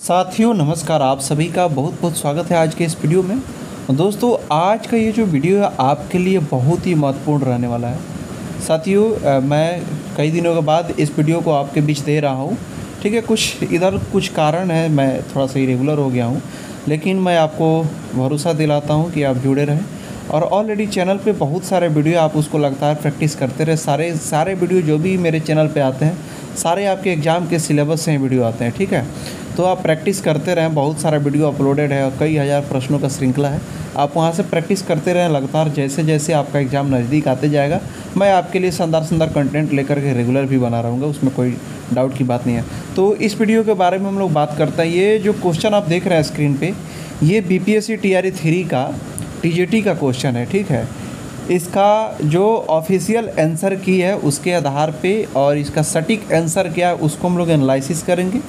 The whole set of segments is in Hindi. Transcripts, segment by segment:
साथियों नमस्कार, आप सभी का बहुत बहुत स्वागत है आज के इस वीडियो में। दोस्तों आज का ये जो वीडियो है आपके लिए बहुत ही महत्वपूर्ण रहने वाला है। साथियों मैं कई दिनों के बाद इस वीडियो को आपके बीच दे रहा हूँ। ठीक है, कुछ कारण है, मैं थोड़ा सा इरेगुलर हो गया हूँ, लेकिन मैं आपको भरोसा दिलाता हूँ कि आप जुड़े रहें। और ऑलरेडी चैनल पे बहुत सारे वीडियो आप उसको लगातार प्रैक्टिस करते रहे। सारे वीडियो जो भी मेरे चैनल पे आते हैं सारे आपके एग्ज़ाम के सिलेबस से वीडियो आते हैं। ठीक है, तो आप प्रैक्टिस करते रहें। बहुत सारा वीडियो अपलोडेड है और कई हज़ार प्रश्नों का श्रृंखला है। आप वहां से प्रैक्टिस करते रहें लगातार। जैसे जैसे आपका एग्ज़ाम नज़दीक आते जाएगा मैं आपके लिए शानदार कंटेंट लेकर के रेगुलर भी बना रहूँगा, उसमें कोई डाउट की बात नहीं है। तो इस वीडियो के बारे में हम लोग बात करते हैं। ये जो क्वेश्चन आप देख रहे हैं स्क्रीन पर, ये BPSC TRE 3 का TJT का क्वेश्चन है। ठीक है, इसका जो ऑफिशियल आंसर की है उसके आधार पे और इसका सटीक आंसर क्या है उसको हम लोग एनालिसिस करेंगे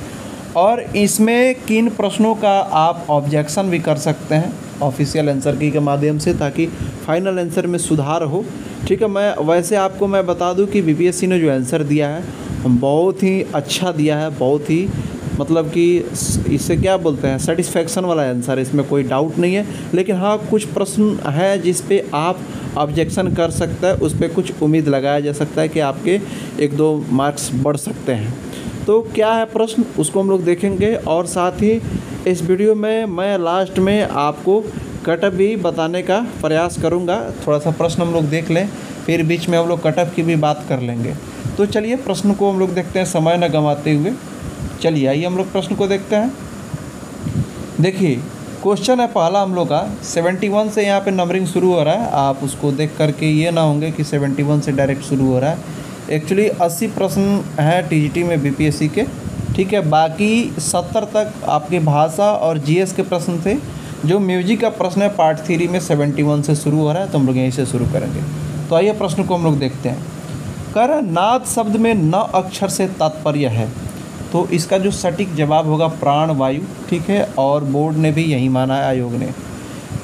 और इसमें किन प्रश्नों का आप ऑब्जेक्शन भी कर सकते हैं ऑफिशियल आंसर की के माध्यम से, ताकि फाइनल आंसर में सुधार हो। ठीक है, मैं बता दूं कि BPSC ने जो आंसर दिया है बहुत ही अच्छा दिया है, बहुत ही मतलब कि इससे क्या बोलते हैं सेटिस्फेक्शन वाला आंसर है, इसमें कोई डाउट नहीं है। लेकिन हाँ, कुछ प्रश्न है जिस पे आप ऑब्जेक्शन कर सकते हैं, उस पर कुछ उम्मीद लगाया जा सकता है कि आपके 1-2 मार्क्स बढ़ सकते हैं। तो क्या है प्रश्न उसको हम लोग देखेंगे और साथ ही इस वीडियो में मैं लास्ट में आपको कटअप भी बताने का प्रयास करूंगा। थोड़ा सा प्रश्न हम लोग देख लें, फिर बीच में हम लोग कटअप की भी बात कर लेंगे। तो चलिए प्रश्न को हम लोग देखते हैं समय न गंवाते हुए। चलिए आइए हम लोग प्रश्न को देखते हैं। देखिए क्वेश्चन है पहला हम लोग का 71 से यहाँ पे नंबरिंग शुरू हो रहा है। आप उसको देख करके ये ना होंगे कि 71 से डायरेक्ट शुरू हो रहा है। एक्चुअली 80 प्रश्न हैं TGT में BPSC के। ठीक है, बाकी 70 तक आपके भाषा और GS के प्रश्न थे। जो म्यूजिक का प्रश्न है पार्ट 3 में 71 से शुरू हो रहा है, तो हम लोग यहीं से शुरू करेंगे। तो आइए प्रश्न को हम लोग देखते हैं। कर नाद शब्द में 9 अक्षर से तात्पर्य है, तो इसका जो सटीक जवाब होगा प्राण वायु। ठीक है, और बोर्ड ने भी यही माना है, आयोग ने।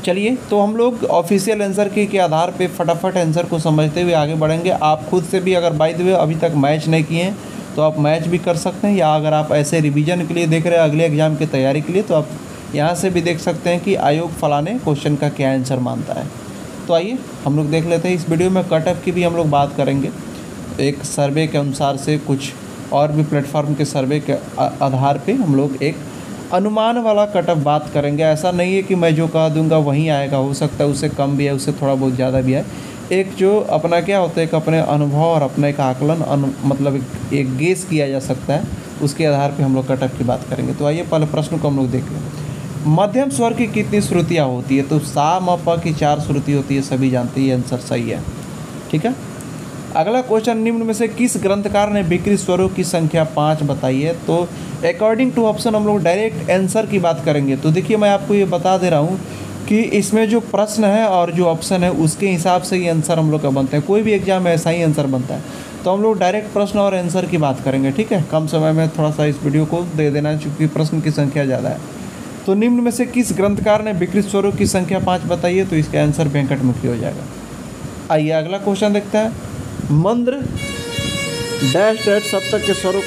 चलिए तो हम लोग ऑफिशियल आंसर के आधार पे फटाफट आंसर को समझते हुए आगे बढ़ेंगे। आप खुद से भी अगर बाय द वे अभी तक मैच नहीं किए हैं तो आप मैच भी कर सकते हैं, या अगर आप ऐसे रिवीजन के लिए देख रहे हैं अगले एग्ज़ाम की तैयारी के लिए, तो आप यहाँ से भी देख सकते हैं कि आयोग फलाने क्वेश्चन का क्या आंसर मानता है। तो आइए हम लोग देख लेते हैं। इस वीडियो में कटअप की भी हम लोग बात करेंगे, एक सर्वे के अनुसार से, कुछ और भी प्लेटफॉर्म के सर्वे के आधार पे हम लोग एक अनुमान वाला कटअप बात करेंगे। ऐसा नहीं है कि मैं जो कह दूंगा वहीं आएगा, हो सकता है उससे कम भी है, उससे थोड़ा बहुत ज़्यादा भी है। एक जो अपना क्या होता है, एक अपने अनुभव और अपने एक आकलन मतलब एक गेस किया जा सकता है, उसके आधार पे हम लोग कटअप की बात करेंगे। तो आइए पहले प्रश्न को हम लोग देख लें। मध्यम स्वर की कितनी श्रुतियाँ होती है? तो सा म प की 4 श्रुति होती है, सभी जानते हैं, ये आंसर सही है। ठीक है, अगला क्वेश्चन, निम्न में से किस ग्रंथकार ने विकृत स्वरों की संख्या 5 बताई है? तो अकॉर्डिंग टू ऑप्शन हम लोग डायरेक्ट आंसर की बात करेंगे। तो देखिए मैं आपको ये बता दे रहा हूँ कि इसमें जो प्रश्न है और जो ऑप्शन है उसके हिसाब से ये आंसर हम लोग का बनते हैं। कोई भी एग्जाम में ऐसा ही आंसर बनता है, तो हम लोग डायरेक्ट प्रश्न और आंसर की बात करेंगे। ठीक है, कम समय में थोड़ा सा इस वीडियो को दे देना चूँकि प्रश्न की संख्या ज़्यादा है। तो निम्न में से किस ग्रंथकार ने विकृत स्वरों की संख्या 5 बताई है? तो इसका आंसर वेंकटमुखी हो जाएगा। आइए अगला क्वेश्चन देखते हैं। मंद्र डैश डैश सप्तक के स्वरूप,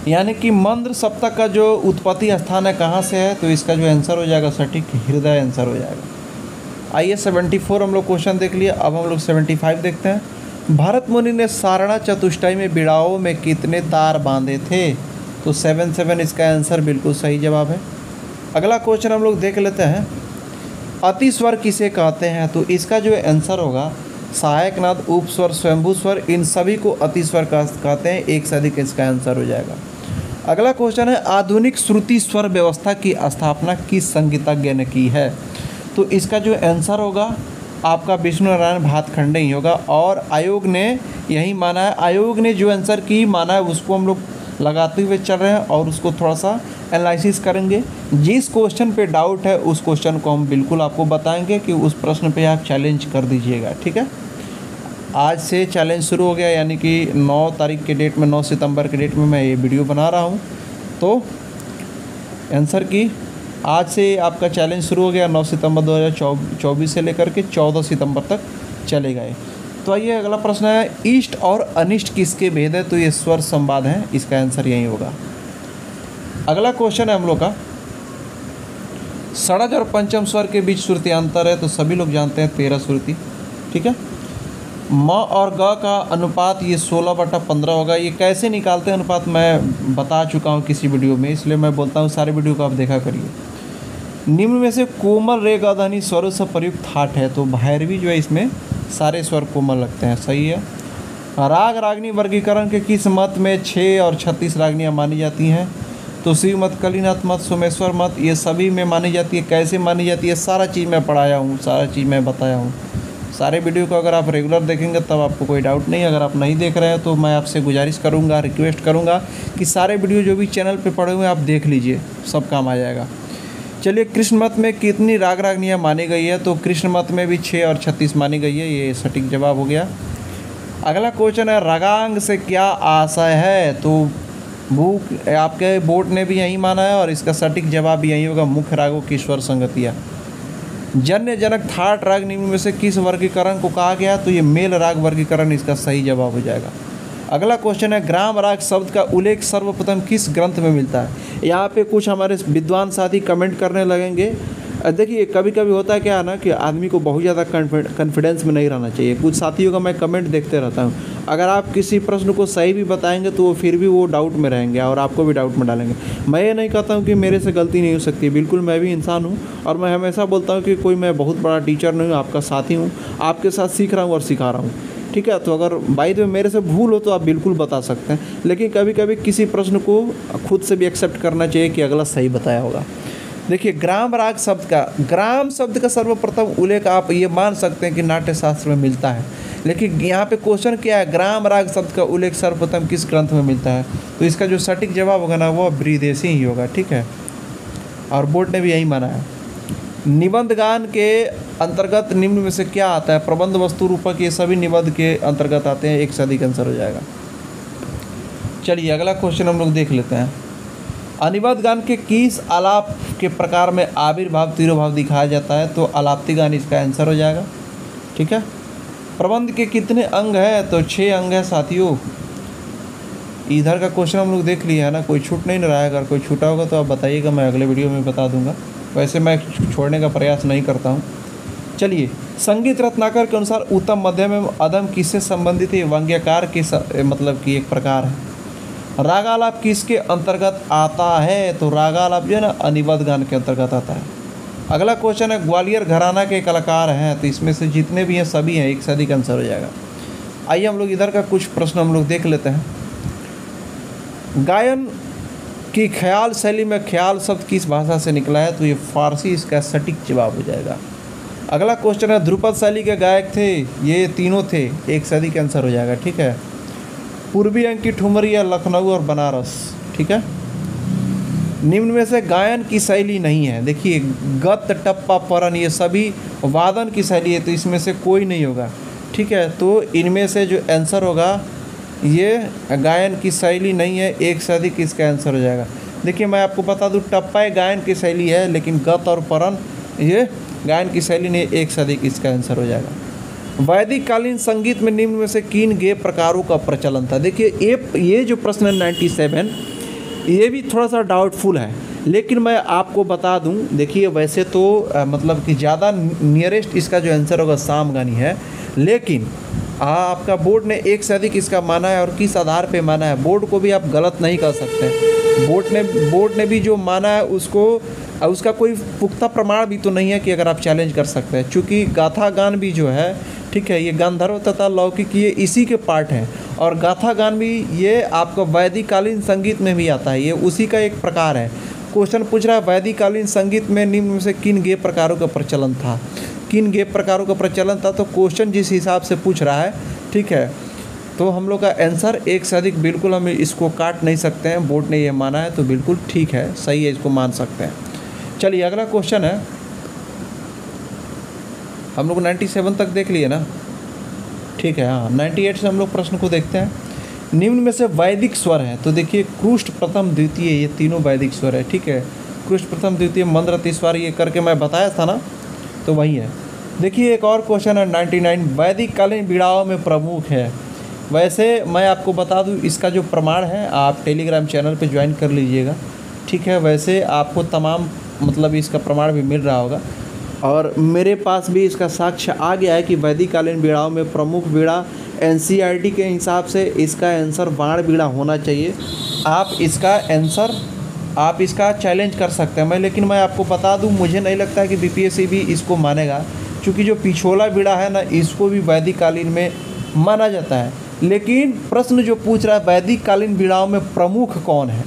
यानी कि मंद्र सप्तक का जो उत्पत्ति स्थान है कहाँ से है? तो इसका जो आंसर हो जाएगा सटीक हृदय आंसर हो जाएगा। आइए 74 हम लोग क्वेश्चन देख लिए, अब हम लोग 75 देखते हैं। भरत मुनि ने सारणा चतुष्टय में बिड़ाओं में कितने तार बांधे थे? तो 7 इसका आंसर बिल्कुल सही जवाब है। अगला क्वेश्चन हम लोग देख लेते हैं। अतिस्वर किसे कहते हैं? तो इसका जो आंसर होगा सहायक नाद, उपस्वर, स्वयंभू स्वर, इन सभी को अतिस्वर कहते हैं। 1 से अधिक इसका आंसर हो जाएगा। अगला क्वेश्चन है, आधुनिक श्रुति स्वर व्यवस्था की स्थापना किस संगीतज्ञ ने की है? तो इसका जो आंसर होगा आपका विष्णु नारायण भातखंडे ही होगा, और आयोग ने यही माना है। आयोग ने जो आंसर की माना है उसको हम लोग लगाते हुए चल रहे हैं और उसको थोड़ा सा एनालिसिस करेंगे। जिस क्वेश्चन पे डाउट है उस क्वेश्चन को हम बिल्कुल आपको बताएंगे कि उस प्रश्न पे आप चैलेंज कर दीजिएगा। ठीक है, आज से चैलेंज शुरू हो गया, यानी कि 9 तारीख के डेट में, 9 सितंबर के डेट में मैं ये वीडियो बना रहा हूँ। तो आंसर की आज से आपका चैलेंज शुरू हो गया। 9 सितंबर 2024 से लेकर के 14 सितंबर तक चलेगा ये। तो आइए अगला प्रश्न है, इष्ट और अनिष्ट किसके भेद है? तो ये स्वर संवाद है, इसका आंसर यही होगा। अगला क्वेश्चन है हम लोग का, षडज और पंचम स्वर के बीच श्रुति अंतर है, तो सभी लोग जानते हैं 13 श्रुति। ठीक है, म और ग का अनुपात ये 16/15 होगा। ये कैसे निकालते हैं अनुपात मैं बता चुका हूँ किसी वीडियो में, इसलिए मैं बोलता हूँ सारे वीडियो को आप देखा करिए। निम्न में से कोमल रे ग ध्वनि स्वरों से प्रयुक्त ठाट है, तो भैरवी जो है इसमें सारे स्वर कोमल लगते हैं, सही है। राग रागनी वर्गीकरण के किस मत में 6 और 36 रागनियाँ मानी जाती हैं, तो शिव मत, कलिनाथ मत, सोमेश्वर मत, ये सभी में मानी जाती है। कैसे मानी जाती है सारा चीज़ मैं पढ़ाया हूँ, सारा चीज़ मैं बताया हूँ। सारे वीडियो को अगर आप रेगुलर देखेंगे तब आपको कोई डाउट नहीं। अगर आप नहीं देख रहे हैं तो मैं आपसे गुजारिश करूँगा, रिक्वेस्ट करूँगा कि सारे वीडियो जो भी चैनल पे पड़े हुए हैं आप देख लीजिए, सब काम आ जाएगा। चलिए, कृष्ण मत में कितनी राग रागनियाँ मानी गई है, तो कृष्ण मत में भी 6 और 36 मानी गई है, ये सटीक जवाब हो गया। अगला क्वेश्चन है, रागांग से क्या आशय है, तो भूख आपके बोर्ड ने भी यही माना है और इसका सटीक जवाब भी यही होगा, मुख्य रागों की स्वर संगतियाँ। जन्य जनक ठाट राग निम्न में से किस वर्गीकरण को कहा गया, तो ये मेल राग वर्गीकरण इसका सही जवाब हो जाएगा। अगला क्वेश्चन है, ग्राम राग शब्द का उल्लेख सर्वप्रथम किस ग्रंथ में मिलता है। यहाँ पे कुछ हमारे विद्वान साथी कमेंट करने लगेंगे। देखिए, कभी कभी होता है क्या है ना कि आदमी को बहुत ज़्यादा कॉन्फिडेंस में नहीं रहना चाहिए। कुछ साथियों का मैं कमेंट देखते रहता हूँ, अगर आप किसी प्रश्न को सही भी बताएंगे तो वो फिर भी वो डाउट में रहेंगे और आपको भी डाउट में डालेंगे। मैं ये नहीं कहता हूँ कि मेरे से गलती नहीं हो सकती, बिल्कुल मैं भी इंसान हूँ और मैं हमेशा बोलता हूँ कि कोई मैं बहुत बड़ा टीचर नहीं हूँ, आपका साथी हूँ, आपके साथ सीख रहा हूँ और सिखा रहा हूँ। ठीक है, तो अगर बाई द वे मेरे से भूल हो तो आप बिल्कुल बता सकते हैं, लेकिन कभी कभी किसी प्रश्न को खुद से भी एक्सेप्ट करना चाहिए कि अगला सही बताया होगा। देखिए, ग्राम राग शब्द का, ग्राम शब्द का सर्वप्रथम उल्लेख आप ये मान सकते हैं कि नाट्य शास्त्र में मिलता है, लेकिन यहाँ पे क्वेश्चन क्या है, ग्राम राग शब्द का उल्लेख सर्वप्रथम किस ग्रंथ में मिलता है, तो इसका जो सटीक जवाब होगा ना वो बृहदेशी ही होगा। ठीक है, और बोर्ड ने भी यही माना है। निबंध गान के अंतर्गत निम्न में से क्या आता है, प्रबंध, वस्तु, रूपक, ये सभी निबंध के अंतर्गत आते हैं, एक से अधिक आंसर हो जाएगा। चलिए, अगला क्वेश्चन हम लोग देख लेते हैं। अनिबद्ध गान के किस आलाप के प्रकार में आविर्भाव तिरोभाव दिखाया जाता है, तो आलाप्ति गान इसका आंसर हो जाएगा। ठीक है, प्रबंध के कितने अंग हैं, तो 6 अंग है साथियों। इधर का क्वेश्चन हम लोग देख लिए है ना, कोई छूट नहीं रहा है, अगर कोई छूटा होगा तो आप बताइएगा, मैं अगले वीडियो में बता दूंगा। वैसे मैं छोड़ने का प्रयास नहीं करता हूँ। चलिए, संगीत रत्नाकर के अनुसार उत्तम, मध्यम एवं अधम किससे संबंधित है, वाग्यकार के मतलब कि एक प्रकार है। रागालाप किसके अंतर्गत आता है, तो रागालाप जो है ना अनिबद्ध गान के अंतर्गत आता है। अगला क्वेश्चन है, ग्वालियर घराना के कलाकार हैं, तो इसमें से जितने भी हैं सभी हैं, एक से अधिक आंसर हो जाएगा। आइए हम लोग इधर का कुछ प्रश्न हम लोग देख लेते हैं। गायन की ख्याल शैली में ख्याल शब्द किस भाषा से निकला है, तो ये फारसी इसका सटीक जवाब हो जाएगा। अगला क्वेश्चन है, ध्रुपद शैली के गायक थे, ये तीनों थे, एक से अधिक आंसर हो जाएगा। ठीक है, पूर्वी अंग की ठुमरी या लखनऊ और बनारस। ठीक है, निम्न में से गायन की शैली नहीं है। देखिए, गत, टप्पा, परन ये सभी वादन की शैली है, तो इसमें से कोई नहीं होगा। ठीक है, तो इनमें से जो आंसर होगा ये गायन की शैली नहीं है, एक से अधिक इसका आंसर हो जाएगा। देखिए, मैं आपको बता दूं, टप्पा गायन की शैली है, लेकिन गत और परन ये गायन की शैली नहीं, एक से अधिक इसका आंसर हो जाएगा। वैदिक कालीन संगीत में निम्न में से किन गेय प्रकारों का प्रचलन था। देखिए, ये जो प्रश्न है 97, ये भी थोड़ा सा डाउटफुल है, लेकिन मैं आपको बता दूं। देखिए, वैसे तो मतलब कि ज़्यादा नियरेस्ट इसका जो आंसर होगा सामगानी है, लेकिन आपका बोर्ड ने एक से अधिक इसका माना है, और किस आधार पे माना है, बोर्ड को भी आप गलत नहीं कर सकते। बोर्ड ने भी जो माना है उसका कोई पुख्ता प्रमाण भी तो नहीं है कि अगर आप चैलेंज कर सकते हैं, चूँकि गाथा गान भी जो है, ठीक है, ये गांधर्व तथा लौकिक ये इसी के पार्ट हैं, और गाथा गान भी ये आपका वैदिक कालीन संगीत में भी आता है, ये उसी का एक प्रकार है। क्वेश्चन पूछ रहा है, वैदिक कालीन संगीत में निम्न में से किन गेय प्रकारों का प्रचलन था, किन गेय प्रकारों का प्रचलन था, तो क्वेश्चन जिस हिसाब से पूछ रहा है, ठीक है, तो हम लोग का आंसर एक से अधिक बिल्कुल हम इसको काट नहीं सकते हैं। बोर्ड ने ये माना है तो बिल्कुल ठीक है, सही है, इसको मान सकते हैं। चलिए, अगला क्वेश्चन है, हम लोग 97 तक देख लिए ना, ठीक है। हाँ, 98 से हम लोग प्रश्न को देखते हैं। निम्न में से वैदिक स्वर है, तो देखिए, कृष्ण प्रथम द्वितीय, ये तीनों वैदिक स्वर है। ठीक है, कृष्ण प्रथम द्वितीय मंद्रति स्वर, ये करके मैं बताया था ना, तो वही है। देखिए, एक और क्वेश्चन है 99, वैदिक कालीन बीड़ाओं में प्रमुख है। वैसे मैं आपको बता दूं, इसका जो प्रमाण है, आप टेलीग्राम चैनल पे ज्वाइन कर लीजिएगा। ठीक है। वैसे आपको तमाम मतलब इसका प्रमाण भी मिल रहा होगा, और मेरे पास भी इसका साक्ष्य आ गया है कि वैदिककालीन बीड़ाओं में प्रमुख बीड़ा एनसीईआरटी के हिसाब से इसका आंसर बाण बीड़ा होना चाहिए। आप इसका चैलेंज कर सकते हैं लेकिन मैं आपको बता दूं, मुझे नहीं लगता है कि बीपीएससी भी इसको मानेगा, क्योंकि जो पिछोला बीड़ा है ना, इसको भी वैदिककालीन में माना जाता है। लेकिन प्रश्न जो पूछ रहा है वैदिककालीन बीड़ाओं में प्रमुख कौन है,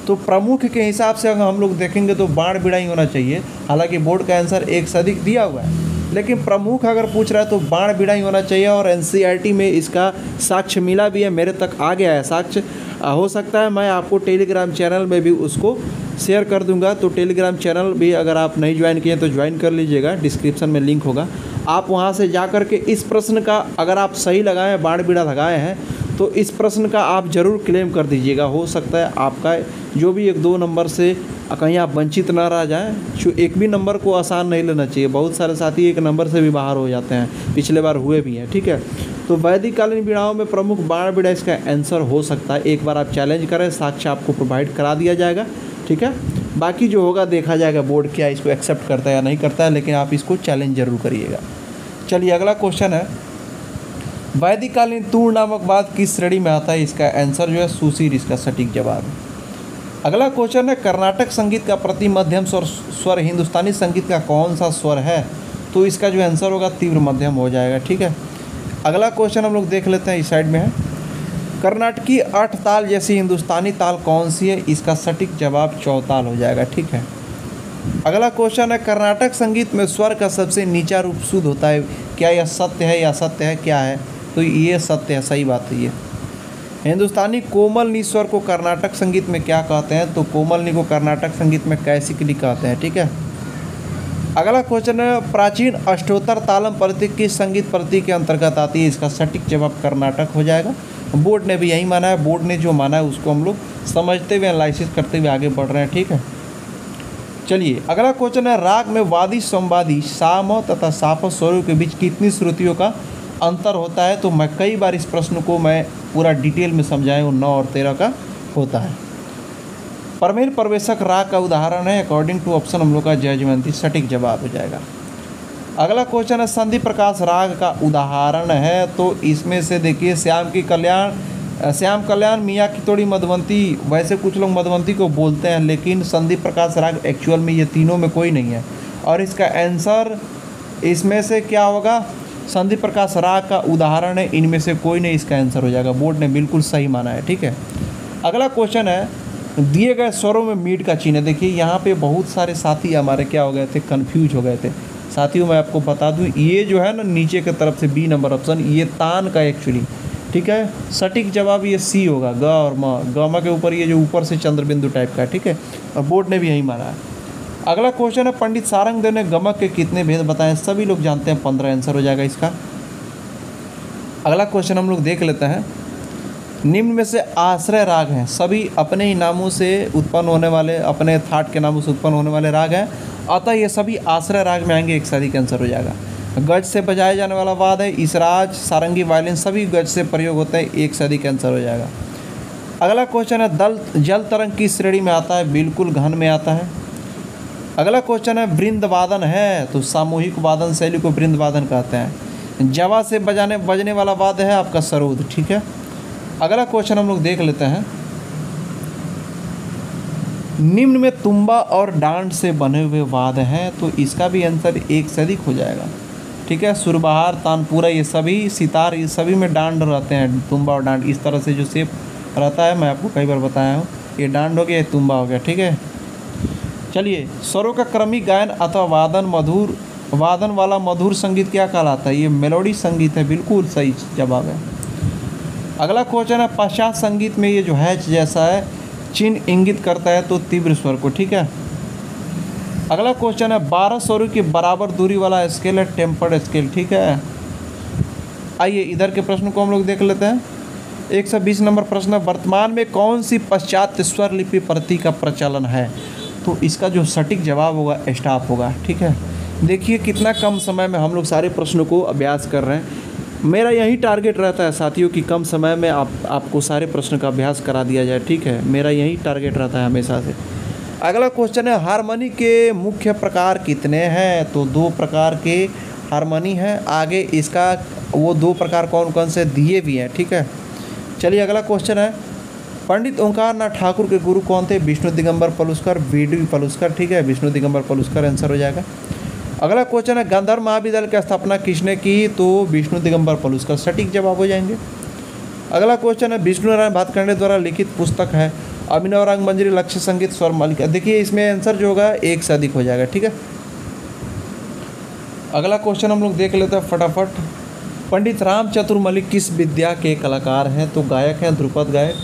तो प्रमुख के हिसाब से अगर हम लोग देखेंगे तो बाण बीड़ा ही होना चाहिए। हालांकि बोर्ड का आंसर 1 से अधिक दिया हुआ है, लेकिन प्रमुख अगर पूछ रहा है तो बाण बीड़ा ही होना चाहिए। और एनसीईआरटी में इसका साक्ष्य मिला भी है, मेरे तक आ गया है साक्ष्य। हो सकता है मैं आपको टेलीग्राम चैनल में भी उसको शेयर कर दूंगा, तो टेलीग्राम चैनल भी अगर आप नहीं ज्वाइन किए तो ज्वाइन कर लीजिएगा, डिस्क्रिप्शन में लिंक होगा। आप वहां से जा कर के इस प्रश्न का अगर आप सही लगाए हैं, बाण बीड़ा लगाए हैं, तो इस प्रश्न का आप ज़रूर क्लेम कर दीजिएगा। हो सकता है आपका जो भी 1-2 नंबर से कहीं आप वंचित ना रह जाएं। एक भी नंबर को आसान नहीं लेना चाहिए, बहुत सारे साथी 1 नंबर से भी बाहर हो जाते हैं, पिछले बार हुए भी हैं, ठीक है। तो वैदिककालीन बीड़ाओं में प्रमुख बाण बीड़ा इसका आंसर हो सकता है। एक बार आप चैलेंज करें, साक्ष्य आपको प्रोवाइड करा दिया जाएगा, ठीक है। बाकी जो होगा देखा जाएगा बोर्ड क्या इसको एक्सेप्ट करता है या नहीं करता है, लेकिन आप इसको चैलेंज जरूर करिएगा। चलिए अगला क्वेश्चन है, वैदिककालीन तूर्ण नामक वाद्य किस श्रेणी में आता है? इसका आंसर जो है सुशीर इसका सटीक जवाब है। अगला क्वेश्चन है, कर्नाटक संगीत का प्रति मध्यम स्वर हिंदुस्तानी संगीत का कौन सा स्वर है? तो इसका जो आंसर होगा तीव्र मध्यम हो जाएगा, ठीक है। अगला क्वेश्चन हम लोग देख लेते हैं, इस साइड में है, कर्नाटकी 8 ताल जैसी हिंदुस्तानी ताल कौन सी है? इसका सटीक जवाब चौताल हो जाएगा, ठीक है। अगला क्वेश्चन है, कर्नाटक संगीत में स्वर का सबसे नीचा रूप शुद्ध होता है, क्या यह सत्य है या असत्य है, क्या है? तो ये सत्य है, सही बात है ये। हिंदुस्तानी कोमल नी स्वर को कर्नाटक संगीत में क्या कहते हैं? तो कोमल नी को कर्नाटक संगीत में कैसिकली कहते हैं, ठीक है। अगला क्वेश्चन है, प्राचीन अष्टोत्तर तालम प्रति किस संगीत प्रति के अंतर्गत आती है? इसका सटीक जवाब कर्नाटक हो जाएगा। बोर्ड ने भी यही माना है, बोर्ड ने जो माना है उसको हम लोग समझते हुए एनालिसिस करते हुए आगे बढ़ रहे हैं, ठीक है। चलिए अगला क्वेश्चन है, राग में वादी संवादी साम तथा साप स्वरों के बीच कितनी श्रुतियों का अंतर होता है? तो मैं कई बार इस प्रश्न को मैं पूरा डिटेल में समझाया हूँ, 9 और 13 का होता है। परमेल परवेशक राग का उदाहरण है, अकॉर्डिंग टू ऑप्शन हम लोग का जयजयवंती सटीक जवाब हो जाएगा। अगला क्वेश्चन है, संधि प्रकाश राग का उदाहरण है, तो इसमें से देखिए श्याम कल्याण मियाँ की तोड़ी मधुवंती। वैसे कुछ लोग मधुवंती को बोलते हैं, लेकिन संधि प्रकाश राग एक्चुअल में ये तीनों में कोई नहीं है, और इसका आंसर इसमें से क्या होगा? संधि प्रकाश राग का उदाहरण है, इनमें से कोई नहीं, इसका आंसर हो जाएगा। बोर्ड ने बिल्कुल सही माना है, ठीक है। अगला क्वेश्चन है, दिए गए स्वरों में मीट का चिन्ह। देखिए यहाँ पे बहुत सारे साथी हमारे क्या हो गए थे, कन्फ्यूज हो गए थे। साथियों मैं आपको बता दूं, ये जो है ना नीचे की तरफ से बी नंबर ऑप्शन, ये तान का एक्चुअली, ठीक है। सटीक जवाब ये सी होगा, ग और म। ग के ऊपर ये जो ऊपर से चंद्रबिंदु टाइप का, ठीक है, और बोर्ड ने भी यही माना है। अगला क्वेश्चन है, पंडित सारंगदेव ने गमक के कितने भेद बताए? सभी लोग जानते हैं, 15 आंसर हो जाएगा इसका। अगला क्वेश्चन हम लोग देख लेते हैं, निम्न में से आश्रय राग हैं, सभी अपने ही नामों से उत्पन्न होने वाले, अपने थाट के नामों से उत्पन्न होने वाले राग हैं, अतः ये सभी आश्रय राग में आएंगे, 1 से अधिक आंसर हो जाएगा। गज से बजाया जाने वाला वाद्य है, इसराज, सारंगी, वायलिन सभी गज से प्रयोग होते हैं, 1 से अधिक आंसर हो जाएगा। अगला क्वेश्चन है, जल तरंग किस श्रेणी में आता है? बिल्कुल घन में आता है। अगला क्वेश्चन है, वृंद वादन है, तो सामूहिक वादन शैली को वृंद वादन कहते हैं। जवा से बजने वाला वाद्य है आपका सरोद, ठीक है। अगला क्वेश्चन हम लोग देख लेते हैं, निम्न में तुम्बा और डांड से बने हुए वाद्य हैं, तो इसका भी आंसर 1 से अधिक हो जाएगा, ठीक है। सुरबहार, तानपुरा, ये सभी सितार, ये सभी में डांड रहते हैं, तुम्बा और डांड इस तरह से जो शेप रहता है, मैं आपको कई बार बताया हूँ। ये डांड हो गया, ये तुम्बा हो गया, ठीक है। चलिए, स्वरों का क्रमिक गायन अथवा वादन वाला मधुर संगीत क्या कहलाता है? ये मेलोडी संगीत है, बिल्कुल सही जवाब है। अगला क्वेश्चन है, पश्चात संगीत में ये जो हैच जैसा है चिन्ह इंगित करता है, तो तीव्र स्वर को, ठीक है। अगला क्वेश्चन है, 12 स्वरों की बराबर दूरी वाला स्केल है टेम्पर्ड स्केल, ठीक है। आइए इधर के प्रश्न को हम लोग देख लेते हैं। 120 नंबर प्रश्न है, वर्तमान में कौन सी पश्चात स्वर लिपि प्रति का प्रचलन है? तो इसका जो सटीक जवाब होगा स्टॉप होगा, ठीक है। देखिए कितना कम समय में हम लोग सारे प्रश्नों को अभ्यास कर रहे हैं। मेरा यही टारगेट रहता है साथियों कि कम समय में आपको सारे प्रश्न का अभ्यास करा दिया जाए, ठीक है। मेरा यही टारगेट रहता है हमेशा से। अगला क्वेश्चन है हारमोनी के मुख्य प्रकार कितने हैं? तो 2 प्रकार के हारमोनी हैं। आगे इसका वो 2 प्रकार कौन कौन से दिए भी हैं, ठीक है। चलिए अगला क्वेश्चन है पंडित ओंकार नाथ ठाकुर के गुरु कौन थे? विष्णु दिगंबर पलुस्कर, वीडी पलुस्कर, ठीक है, विष्णु दिगंबर पलुस्कर आंसर हो जाएगा। अगला क्वेश्चन है गांधार महाविद्यालय की स्थापना किसने की? तो विष्णु दिगंबर पलुस्कर सटीक जवाब हो जाएंगे। अगला क्वेश्चन है विष्णु नारायण भातखंडे द्वारा लिखित पुस्तक है अभिनव राग मंजरी, लक्ष्य संगीत, स्वर मालिका। देखिए इसमें आंसर जो होगा 1 से अधिक हो जाएगा, ठीक है। अगला क्वेश्चन हम लोग देख लेते हैं फटाफट। पंडित राम चतुर मलिक किस विद्या के कलाकार हैं? तो गायक हैं, ध्रुपद गायक।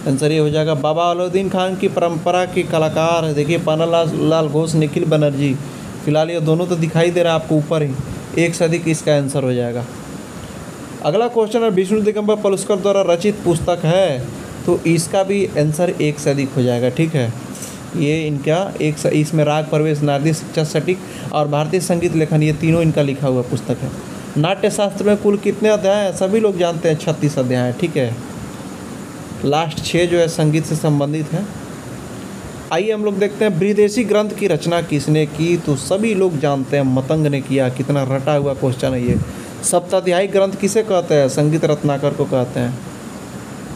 आंसर ये हो जाएगा। बाबा अलाउद्दीन खान की परंपरा के कलाकार है, देखिए पानालाल घोष, निखिल बनर्जी। फिलहाल ये दोनों तो दिखाई दे रहा है आपको ऊपर ही, 1 से अधिक इसका आंसर हो जाएगा। अगला क्वेश्चन है विष्णु दिगंबर पलुस्कर द्वारा रचित पुस्तक है, तो इसका भी आंसर 1 से अधिक हो जाएगा, ठीक है। ये इनका इसमें राग प्रवेश, नारदी शिक्षा सटीक और भारतीय संगीत लेखन, ये तीनों इनका लिखा हुआ पुस्तक है। नाट्य शास्त्र में कुल कितने अध्याय हैं? सभी लोग जानते हैं 36 अध्याय हैं, ठीक है। लास्ट 6 जो है संगीत से संबंधित है। आइए हम लोग देखते हैं बृहदेशी ग्रंथ की रचना किसने की? तो सभी लोग जानते हैं मतंग ने किया। कितना रटा हुआ क्वेश्चन है ये। सप्ताध्यायी ग्रंथ किसे कहते हैं? संगीत रत्नाकर को कहते हैं।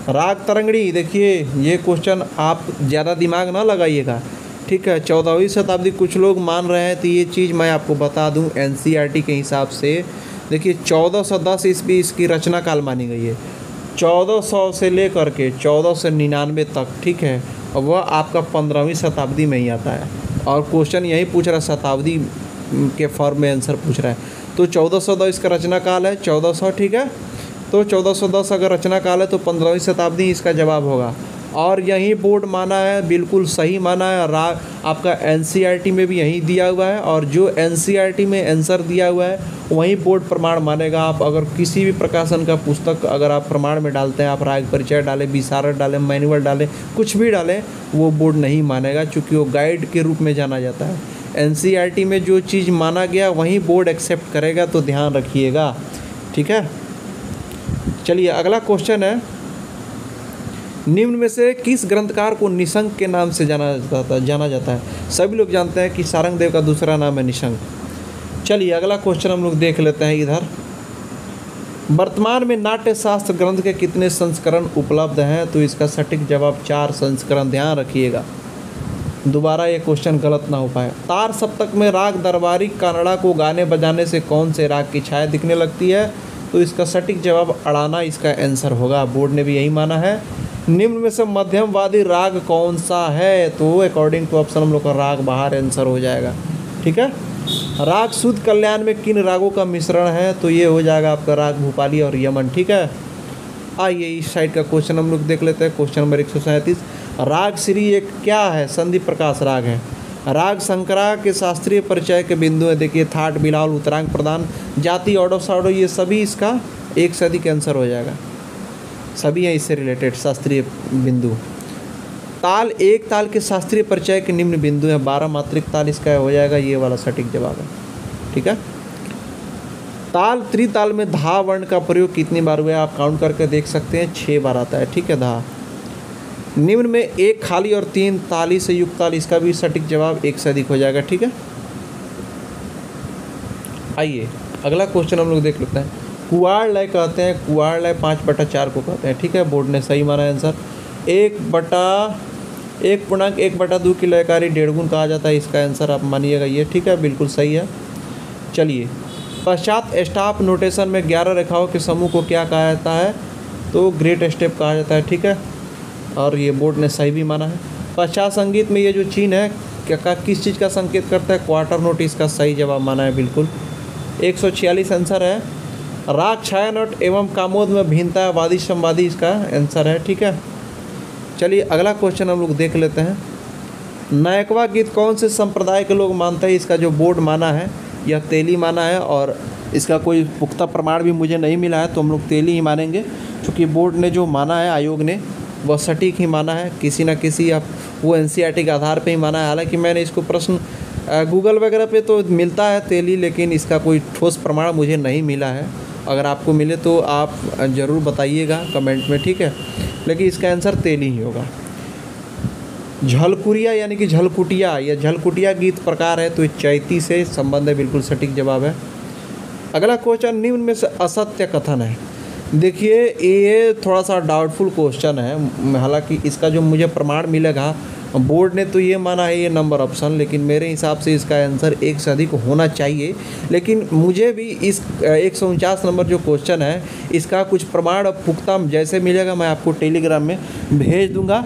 राग तरंगड़ी, देखिए ये क्वेश्चन आप ज़्यादा दिमाग ना लगाइएगा, ठीक है। 14वीं शताब्दी कुछ लोग मान रहे हैं, तो ये चीज़ मैं आपको बता दूं एनसीईआरटी के हिसाब से। देखिए 1410 ईस्वी इसकी रचना काल मानी गई है, 1400 से लेकर के 1499 तक, ठीक है। और वह आपका 15वीं शताब्दी में ही आता है और क्वेश्चन यही पूछ रहा है, शताब्दी के फॉर्म में आंसर पूछ रहा है। तो 1410 इसका रचना काल है, 1400, ठीक है। तो 1410 अगर रचना काल है तो 15वीं शताब्दी इसका जवाब होगा। और यही बोर्ड माना है, बिल्कुल सही माना है। राग आपका एनसीईआरटी में भी यही दिया हुआ है और जो एनसीईआरटी में आंसर दिया हुआ है वही बोर्ड प्रमाण मानेगा। आप अगर किसी भी प्रकाशन का पुस्तक अगर आप प्रमाण में डालते हैं, आप राग परिचय डालें, विशारद डालें, मैनुअल डालें, कुछ भी डालें, वो बोर्ड नहीं मानेगा, चूँकि वो गाइड के रूप में जाना जाता है। एनसीईआरटी में जो चीज़ माना गया वही बोर्ड एक्सेप्ट करेगा, तो ध्यान रखिएगा, ठीक है। चलिए अगला क्वेश्चन है निम्न में से किस ग्रंथकार को निशंक के नाम से जाना जाता है? सभी लोग जानते हैं कि सारंगदेव का दूसरा नाम है निशंक। चलिए अगला क्वेश्चन हम लोग देख लेते हैं इधर। वर्तमान में नाट्य शास्त्र ग्रंथ के कितने संस्करण उपलब्ध हैं? तो इसका सटीक जवाब 4 संस्करण, ध्यान रखिएगा, दोबारा ये क्वेश्चन गलत ना हो पाए। तार सप्तक में राग दरबारी कानड़ा को गाने बजाने से कौन से राग की छाया दिखने लगती है? तो इसका सटीक जवाब अड़ाना इसका आंसर होगा, बोर्ड ने भी यही माना है। निम्न में से मध्यमवादी राग कौन सा है? तो अकॉर्डिंग टू ऑप्शन हम लोग का राग बाहर आंसर हो जाएगा, ठीक है। राग शुद्ध कल्याण में किन रागों का मिश्रण है? तो ये हो जाएगा आपका राग भूपाली और यमन, ठीक है। आइए इस साइड का क्वेश्चन हम लोग देख लेते हैं। क्वेश्चन नंबर 137, राग श्री एक क्या है? संधि प्रकाश राग है। राग शंकरा के शास्त्रीय परिचय के बिंदु है, देखिए थाट, बिलावल, उत्तरांग, प्रदान, जाति, ऑडो साडो, ये सभी इसका 1 से अधिक आंसर हो जाएगा, सभी हैं इससे रिलेटेड शास्त्रीय बिंदु। ताल, एक ताल के शास्त्रीय परिचय के निम्न बिंदु हैं। 12 मात्रिक ताल इसका हो जाएगा, ये वाला सटीक जवाब है, ठीक है। ताल, त्रिताल में धा वर्ण का प्रयोग कितनी बार हुआ है? आप काउंट करके देख सकते हैं, 6 बार आता है, ठीक है, धा। निम्न में 1 खाली और 3 ताली से युक्त ताल, इसका भी सटीक जवाब 1 से अधिक हो जाएगा, ठीक है। आइए अगला क्वेश्चन हम लोग देख लेते हैं। कुआड़ लय कहते हैं, कुआड़ लय 5/4 को कहते हैं, ठीक है, बोर्ड ने सही माना आंसर। 1/1.2 की लयकारी 1.5 गुण कहा जाता है, इसका आंसर आप मानिएगा ये, ठीक है, बिल्कुल सही है। चलिए पश्चात स्टॉप नोटेशन में 11 रेखाओं के समूह को क्या कहा जाता है? तो ग्रेट स्टेप कहा जाता है, ठीक है, और ये बोर्ड ने सही भी माना है। पश्चात संगीत में ये जो चिन्ह है क्या किस चीज़ का संकेत करता है? क्वार्टर नोट, इसका सही जवाब माना है, बिल्कुल 146 आंसर है। राग छाया नोट एवं कामोद में भिन्नता है, वादी संवादी इसका आंसर है, ठीक है। चलिए अगला क्वेश्चन हम लोग देख लेते हैं। नायकवा गीत कौन से संप्रदाय के लोग मानते हैं? इसका जो बोर्ड माना है यह तेली माना है और इसका कोई पुख्ता प्रमाण भी मुझे नहीं मिला है, तो हम लोग तेली ही मानेंगे, क्योंकि बोर्ड ने जो माना है, आयोग ने, वह सटीक ही माना है, किसी न किसी आप वो एनसीईआरटी के आधार पे ही माना है। हालांकि मैंने इसको प्रश्न गूगल वगैरह पे तो मिलता है तेली, लेकिन इसका कोई ठोस प्रमाण मुझे नहीं मिला है। अगर आपको मिले तो आप ज़रूर बताइएगा कमेंट में, ठीक है, लेकिन इसका आंसर तेली ही होगा। झलकुरिया यानी कि झलकुटिया या झलकुटिया गीत प्रकार है, तो ये चैती से संबंध है, बिल्कुल सटीक जवाब है। अगला क्वेश्चन, निम्न में से असत्य कथन है। देखिए ये थोड़ा सा डाउटफुल क्वेश्चन है, हालांकि इसका जो मुझे प्रमाण मिलेगा, बोर्ड ने तो ये माना है ये नंबर ऑप्शन, लेकिन मेरे हिसाब से इसका आंसर एक से अधिक होना चाहिए। लेकिन मुझे भी इस 149 नंबर जो क्वेश्चन है इसका कुछ प्रमाण पुख्ता जैसे मिलेगा मैं आपको टेलीग्राम में भेज दूंगा।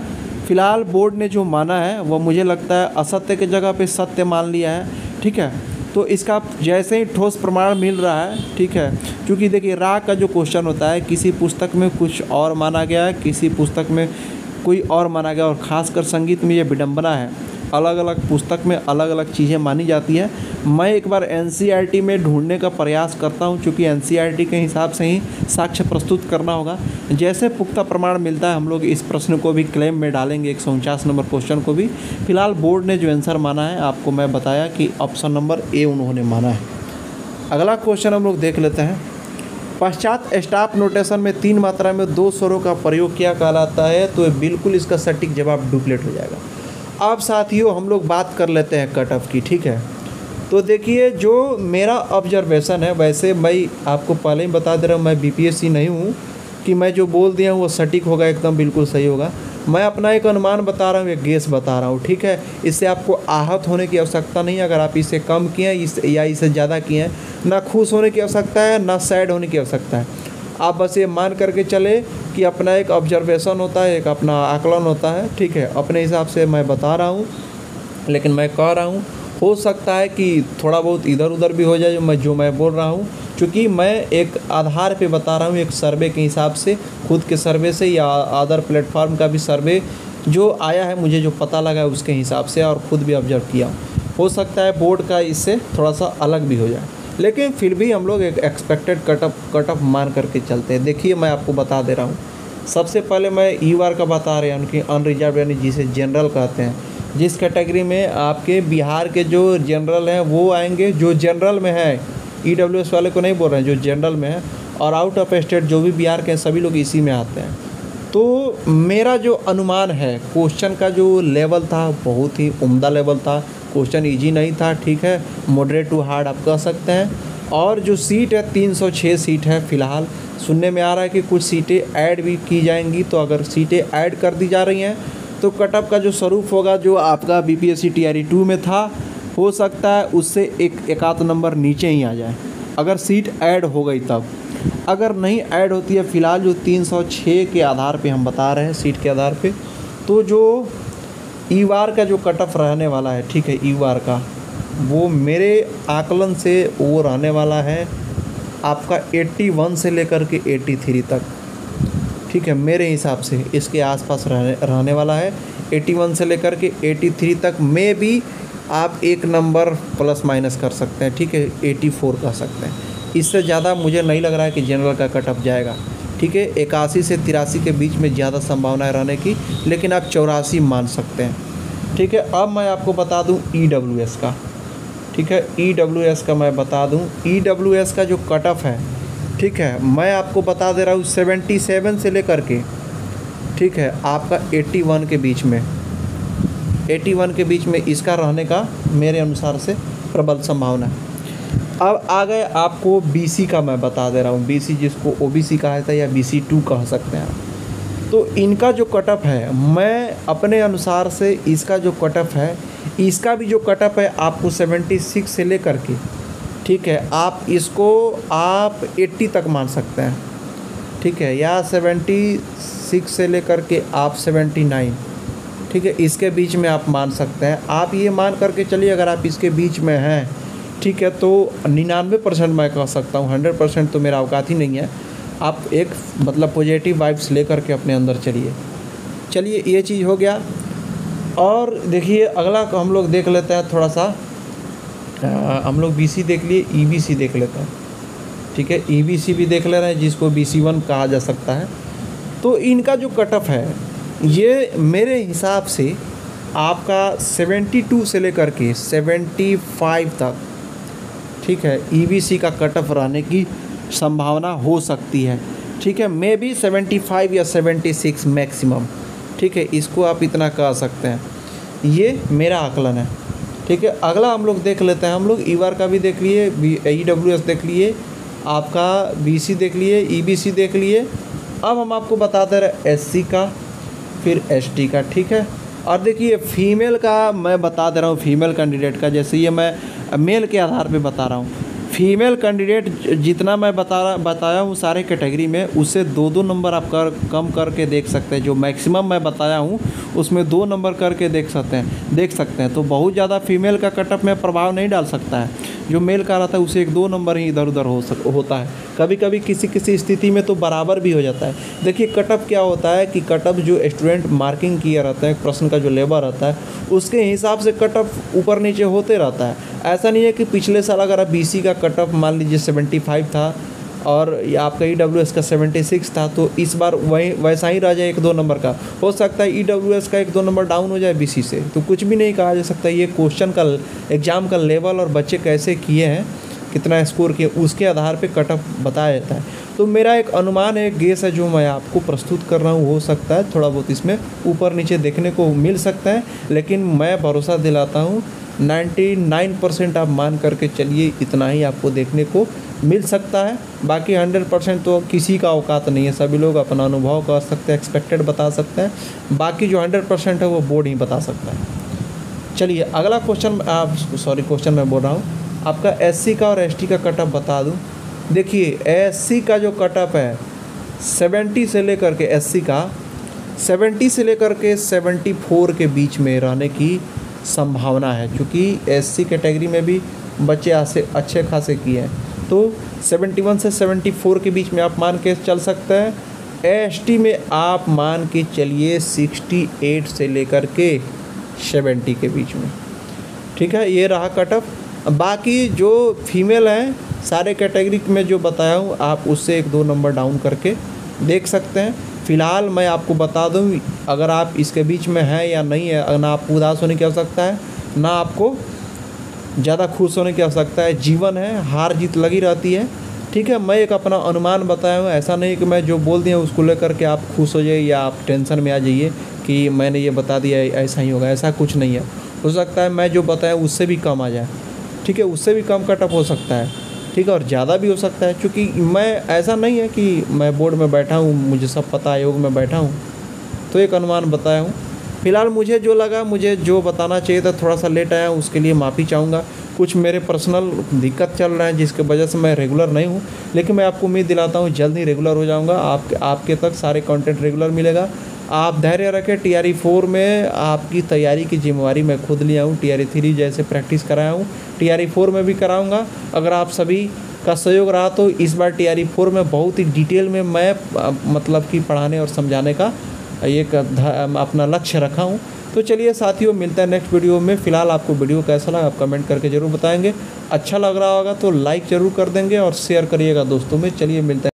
फिलहाल बोर्ड ने जो माना है वह मुझे लगता है असत्य की जगह पे सत्य मान लिया है, ठीक है। तो इसका जैसे ही ठोस प्रमाण मिल रहा है, ठीक है, क्योंकि देखिए राग का जो क्वेश्चन होता है किसी पुस्तक में कुछ और माना गया है, किसी पुस्तक में कोई और माना गया, और ख़ासकर संगीत में ये विडंबना है, अलग अलग पुस्तक में अलग अलग चीज़ें मानी जाती है। मैं एक बार एनसीईआरटी में ढूंढने का प्रयास करता हूं, क्योंकि एनसीईआरटी के हिसाब से ही साक्ष्य प्रस्तुत करना होगा। जैसे पुख्ता प्रमाण मिलता है हम लोग इस प्रश्न को भी क्लेम में डालेंगे, 149 नंबर क्वेश्चन को भी। फिलहाल बोर्ड ने जो आंसर माना है आपको मैं बताया कि ऑप्शन नंबर ए उन्होंने माना है। अगला क्वेश्चन हम लोग देख लेते हैं। पश्चात स्टॉप नोटेशन में 3 मात्रा में 2 स्वरों का प्रयोग क्या कहलाता है, तो बिल्कुल इसका सटीक जवाब डुप्लेट हो जाएगा। अब साथियों हम लोग बात कर लेते हैं कट ऑफ की, ठीक है। तो देखिए जो मेरा ऑब्जर्वेशन है, वैसे मैं आपको पहले ही बता दे रहा हूँ मैं बीपीएससी नहीं हूँ कि मैं जो बोल दिया हूँ वो सटीक होगा, एकदम बिल्कुल सही होगा। मैं अपना एक अनुमान बता रहा हूँ, एक गेस बता रहा हूँ, ठीक है। इससे आपको आहत होने की आवश्यकता नहीं है अगर आप इससे कम किए हैं या इससे ज़्यादा किए हैं। ना खुश होने की आवश्यकता है, ना सैड होने की आवश्यकता है। आप बस ये मान करके चले कि अपना एक ऑब्जर्वेशन होता है, एक अपना आकलन होता है, ठीक है। अपने हिसाब से मैं बता रहा हूँ, लेकिन मैं कह रहा हूँ हो सकता है कि थोड़ा बहुत इधर उधर भी हो जाए जो मैं बोल रहा हूँ, क्योंकि मैं एक आधार पे बता रहा हूँ, एक सर्वे के हिसाब से, खुद के सर्वे से या अदर प्लेटफॉर्म का भी सर्वे जो आया है, मुझे जो पता लगा है उसके हिसाब से, और ख़ुद भी ऑब्जर्व किया। हो सकता है बोर्ड का इससे थोड़ा सा अलग भी हो जाए, लेकिन फिर भी हम लोग एक एक्सपेक्टेड कट ऑफ मान करके चलते हैं। देखिए मैं आपको बता दे रहा हूँ, सबसे पहले मैं ईवार का बता रहा हूँ कि अनरिजर्व यानी जिसे जनरल कहते हैं, जिस कैटेगरी में आपके बिहार के जो जनरल हैं वो आएंगे, जो जनरल में है, ईडब्ल्यूएस वाले को नहीं बोल रहे हैं, जो जनरल में है, और आउट ऑफ स्टेट जो भी बिहार के हैं सभी लोग इसी में आते हैं। तो मेरा जो अनुमान है, क्वेश्चन का जो लेवल था बहुत ही उम्दा लेवल था, क्वेश्चन इजी नहीं था, ठीक है, मॉडरेट टू हार्ड आप कह सकते हैं। और जो सीट है 306 सीट है। फ़िलहाल सुनने में आ रहा है कि कुछ सीटें ऐड भी की जाएंगी, तो अगर सीटें ऐड कर दी जा रही हैं तो कटअप का जो स्वरूप होगा जो आपका बीपीएससी टीआरई 2 में था, हो सकता है उससे एक आध नंबर नीचे ही आ जाए, अगर सीट ऐड हो गई तब। अगर नहीं ऐड होती है, फ़िलहाल जो 306 के आधार पे हम बता रहे हैं सीट के आधार पे, तो जो ईवार का जो कटअप रहने वाला है, ठीक है, ईवार का वो मेरे आकलन से वो रहने वाला है आपका 81 से लेकर के 83 तक, ठीक है। मेरे हिसाब से इसके आसपास रहने वाला है 81 से लेकर के 83 तक। में भी आप एक नंबर प्लस माइनस कर सकते हैं, ठीक है, 84 कह सकते हैं। इससे ज़्यादा मुझे नहीं लग रहा है कि जनरल का कटअप जाएगा, ठीक है। 81 से 83 के बीच में ज़्यादा संभावना है रहने की, लेकिन आप 84 मान सकते हैं, ठीक है। अब मैं आपको बता दूं ईडब्ल्यूएस का, ठीक है, ईडब्ल्यूएस का मैं बता दूं, ईडब्ल्यूएस का जो कटअप है, ठीक है, मैं आपको बता दे रहा हूँ 77 से लेकर के, ठीक है, आपका 81 के बीच में, 81 के बीच में इसका रहने का मेरे अनुसार से प्रबल संभावना है। अब आ गए आपको बीसी का मैं बता दे रहा हूँ, बीसी जिसको ओबीसी कहा जाता है या BC2 कह सकते हैं आप। तो इनका जो कटअप है, मैं अपने अनुसार से इसका जो कटअप है, इसका भी जो कटअप है आपको 76 से लेकर के, ठीक है, आप इसको आप 80 तक मान सकते हैं, ठीक है, या 76 से लेकर के आप 79, ठीक है, इसके बीच में आप मान सकते हैं। आप ये मान करके चलिए अगर आप इसके बीच में हैं, ठीक है, तो 99% मैं कह सकता हूँ, 100% तो मेरा औकात ही नहीं है। आप एक मतलब पॉजिटिव वाइब्स लेकर के अपने अंदर चलिए ये चीज़ हो गया। और देखिए अगला हम लोग देख लेते हैं थोड़ा सा, हम लोग BC देख लिए, EBC देख लेते हैं, ठीक है, EBC भी देख ले रहे हैं जिसको BC1 कहा जा सकता है। तो इनका जो कटअप है ये मेरे हिसाब से आपका 72 से लेकर के 75 तक, ठीक है, EBC का कटअप रहने की संभावना हो सकती है, ठीक है। मे बी 75 या 76 मैक्सिमम, ठीक है, इसको आप इतना कह सकते हैं। ये मेरा आकलन है। ठीक है, अगला हम लोग देख लेते हैं। हम लोग ईवार का भी देख लिए, EWS देख लिए, आपका BC देख लिए, EBC देख लिए। अब हम आपको बताते रहे SC का, फिर ST का। ठीक है, और देखिए फीमेल का मैं बता दे रहा हूँ, फीमेल कैंडिडेट का। जैसे ये मैं मेल के आधार पे बता रहा हूँ। फीमेल कैंडिडेट जितना मैं बताया हूँ सारे कैटेगरी में, उससे 2-2 नंबर आप कम करके देख सकते हैं। जो मैक्सिमम मैं बताया हूँ उसमें 2 नंबर करके देख सकते हैं। तो बहुत ज़्यादा फीमेल का कटअप में प्रभाव नहीं डाल सकता है। जो मेल का रहता है उसे 1-2 नंबर ही इधर उधर होता है। कभी कभी किसी स्थिति में तो बराबर भी हो जाता है। देखिए कटअप क्या होता है कि कटअप जो स्टूडेंट मार्किंग किया रहता है, प्रश्न का जो लेवल रहता है उसके हिसाब से कटअप ऊपर नीचे होते रहता है। ऐसा नहीं है कि पिछले साल अगर आप BC का कटअप मान लीजिए 75 था और आपका EWS का 76 था, तो इस बार वैसा ही रह जाए 1-2 नंबर का। हो सकता है EWS का 1-2 नंबर डाउन हो जाए BC से, तो कुछ भी नहीं कहा जा सकता। ये क्वेश्चन का एग्ज़ाम का लेवल और बच्चे कैसे किए हैं, कितना स्कोर किए, उसके आधार पे कटअप बताया जाता है। तो मेरा एक अनुमान है, एक गेस है जो मैं आपको प्रस्तुत कर रहा हूँ। हो सकता है थोड़ा बहुत इसमें ऊपर नीचे देखने को मिल सकता है, लेकिन मैं भरोसा दिलाता हूँ 99% आप मान करके चलिए, इतना ही आपको देखने को मिल सकता है। बाकी 100% तो किसी का औकात नहीं है। सभी लोग अपना अनुभव कर सकते हैं, एक्सपेक्टेड बता सकते हैं। बाकी जो 100% है वो बोर्ड ही बता सकता है। चलिए अगला क्वेश्चन मैं बोल रहा हूँ, आपका SC का और ST का कटअप बता दूँ। देखिए SC का जो कटअप है 70 से लेकर के, SC का 70 से लेकर के 74 के बीच में रहने की संभावना है, क्योंकि SC कैटेगरी में भी बच्चे अच्छे खासे किए हैं। तो 71 से 74 के बीच में आप मान के चल सकते हैं। ST में आप मान के चलिए 68 से लेकर के 70 के बीच में। ठीक है, ये रहा कटअप। बाकी जो फीमेल हैं सारे कैटेगरी में जो बताया हूँ, आप उससे 1-2 नंबर डाउन करके देख सकते हैं। फ़िलहाल मैं आपको बता दूँ, अगर आप इसके बीच में हैं या नहीं है, ना आपको उदास होने की आवश्यकता है, ना आपको ज़्यादा खुश होने की आवश्यकता है। जीवन है, हार जीत लगी रहती है। ठीक है, मैं एक अपना अनुमान बताया हूँ। ऐसा नहीं कि मैं जो बोल दिया उसको लेकर के आप खुश हो जाइए या आप टेंशन में आ जाइए कि मैंने ये बता दिया ऐसा ही होगा। ऐसा कुछ नहीं है। हो सकता है मैं जो बताया उससे भी कम आ जाए। ठीक है, उससे भी कम कटअप हो सकता है। ठीक है, और ज़्यादा भी हो सकता है, क्योंकि मैं ऐसा नहीं है कि मैं बोर्ड में बैठा हूँ, मुझे सब पता, आयोग में बैठा हूँ, तो एक अनुमान बताया हूँ। फ़िलहाल मुझे जो लगा, मुझे जो बताना चाहिए था, थोड़ा सा लेट आया, उसके लिए माफ़ी चाहूँगा। कुछ मेरे पर्सनल दिक्कत चल रहा है जिसके वजह से मैं रेगुलर नहीं हूँ, लेकिन मैं आपको उम्मीद दिलाता हूँ जल्द ही रेगुलर हो जाऊँगा। आपके तक सारे कंटेंट रेगुलर मिलेगा। आप धैर्य रखें। TRE 4 में आपकी तैयारी की जिम्मेवारी मैं खुद लिया हूँ। TRE 3 जैसे प्रैक्टिस कराया हूँ, TRE 4 में भी कराऊँगा। अगर आप सभी का सहयोग रहा तो इस बार TRE 4 में बहुत ही डिटेल में मैं मतलब कि पढ़ाने और समझाने का एक अपना लक्ष्य रखा हूँ। तो चलिए साथियों, मिलता है नेक्स्ट वीडियो में। फ़िलहाल आपको वीडियो कैसा लगा आप कमेंट करके ज़रूर बताएंगे। अच्छा लग रहा होगा तो लाइक ज़रूर कर देंगे और शेयर करिएगा दोस्तों में। चलिए मिलते हैं।